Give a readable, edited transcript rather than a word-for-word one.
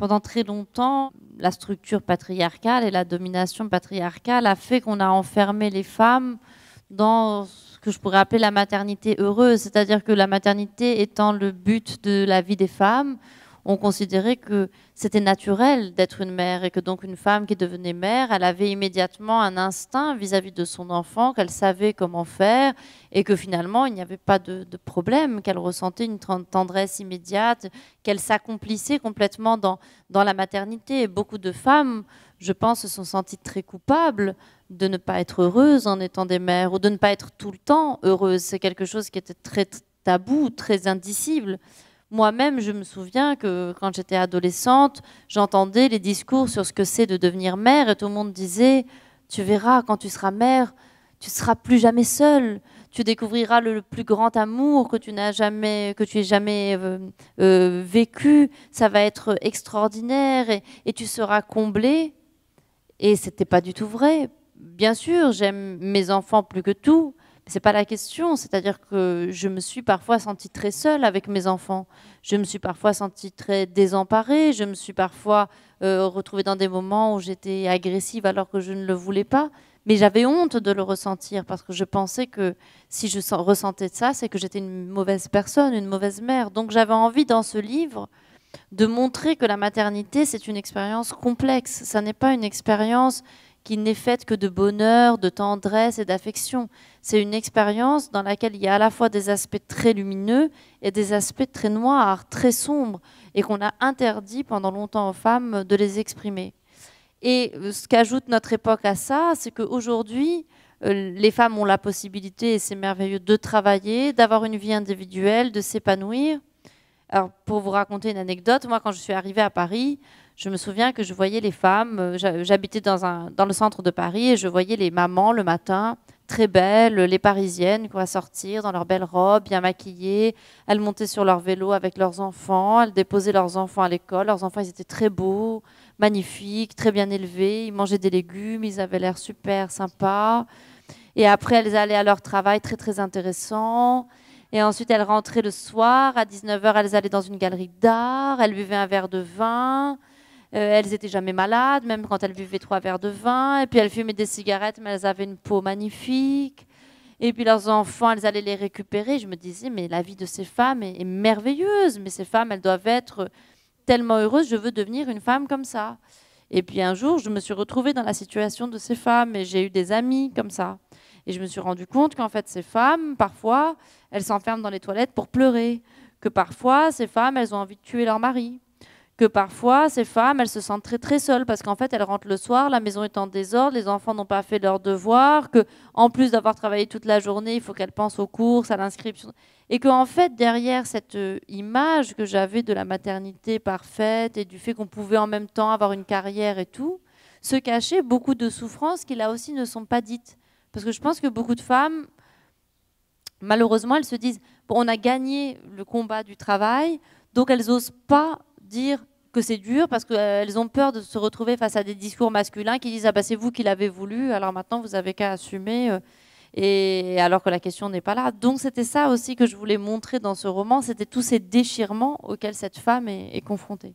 pendant très longtemps, la structure patriarcale et la domination patriarcale a fait qu'on a enfermé les femmes dans ce que je pourrais appeler la maternité heureuse, c'est-à-dire que la maternité étant le but de la vie des femmes, on considérait que c'était naturel d'être une mère et que donc une femme qui devenait mère, elle avait immédiatement un instinct vis-à-vis de son enfant, qu'elle savait comment faire et que finalement il n'y avait pas de problème, qu'elle ressentait une tendresse immédiate, qu'elle s'accomplissait complètement dans la maternité. Et beaucoup de femmes, je pense, se sont senties très coupables de ne pas être heureuses en étant des mères ou de ne pas être tout le temps heureuses. C'est quelque chose qui était très tabou, très indicible. Moi-même, je me souviens que quand j'étais adolescente, j'entendais les discours sur ce que c'est de devenir mère et tout le monde disait « Tu verras, quand tu seras mère, tu ne seras plus jamais seule. Tu découvriras le plus grand amour que tu aies jamais vécu. Ça va être extraordinaire et tu seras comblée. » Et ce n'était pas du tout vrai. Bien sûr, j'aime mes enfants plus que tout. C'est pas la question, c'est-à-dire que je me suis parfois sentie très seule avec mes enfants. Je me suis parfois sentie très désemparée. Je me suis parfois retrouvée dans des moments où j'étais agressive alors que je ne le voulais pas. Mais j'avais honte de le ressentir parce que je pensais que si je ressentais ça, c'est que j'étais une mauvaise personne, une mauvaise mère. Donc j'avais envie dans ce livre de montrer que la maternité, c'est une expérience complexe. Ça n'est pas une expérience qui n'est faite que de bonheur, de tendresse et d'affection. C'est une expérience dans laquelle il y a à la fois des aspects très lumineux et des aspects très noirs, très sombres, et qu'on a interdit pendant longtemps aux femmes de les exprimer. Et ce qu'ajoute notre époque à ça, c'est qu'aujourd'hui, les femmes ont la possibilité, et c'est merveilleux, de travailler, d'avoir une vie individuelle, de s'épanouir. Alors, pour vous raconter une anecdote, moi, quand je suis arrivée à Paris, je me souviens que je voyais les femmes, j'habitais dans le centre de Paris, et je voyais les mamans le matin, très belles, les Parisiennes, quoi, sortir dans leurs belles robes, bien maquillées. Elles montaient sur leur vélo avec leurs enfants, elles déposaient leurs enfants à l'école. Leurs enfants, ils étaient très beaux, magnifiques, très bien élevés. Ils mangeaient des légumes, ils avaient l'air super sympas. Et après, elles allaient à leur travail très, très intéressant. Et ensuite, elles rentraient le soir. À 19h, elles allaient dans une galerie d'art. Elles buvaient un verre de vin. Elles n'étaient jamais malades, même quand elles buvaient 3 verres de vin. Et puis, elles fumaient des cigarettes, mais elles avaient une peau magnifique. Et puis, leurs enfants, elles allaient les récupérer. Je me disais, mais la vie de ces femmes est merveilleuse. Mais ces femmes, elles doivent être tellement heureuses. Je veux devenir une femme comme ça. Et puis, un jour, je me suis retrouvée dans la situation de ces femmes. Et j'ai eu des amis comme ça. Et je me suis rendu compte qu'en fait, ces femmes, parfois, elles s'enferment dans les toilettes pour pleurer. Que parfois, ces femmes, elles ont envie de tuer leur mari. Que parfois, ces femmes, elles se sentent très, très seules parce qu'en fait, elles rentrent le soir, la maison est en désordre, les enfants n'ont pas fait leurs devoirs, qu'en plus d'avoir travaillé toute la journée, il faut qu'elles pensent aux courses, à l'inscription. Et qu'en fait, derrière cette image que j'avais de la maternité parfaite et du fait qu'on pouvait en même temps avoir une carrière et tout, se cachait beaucoup de souffrances qui, là aussi, ne sont pas dites. Parce que je pense que beaucoup de femmes, malheureusement, elles se disent bon, on a gagné le combat du travail, donc elles n'osent pas dire que c'est dur parce qu'elles ont peur de se retrouver face à des discours masculins qui disent ah bah c'est vous qui l'avez voulu, alors maintenant vous avez qu'à assumer. Et alors que la question n'est pas là. Donc c'était ça aussi que je voulais montrer dans ce roman, c'était tous ces déchirements auxquels cette femme est confrontée.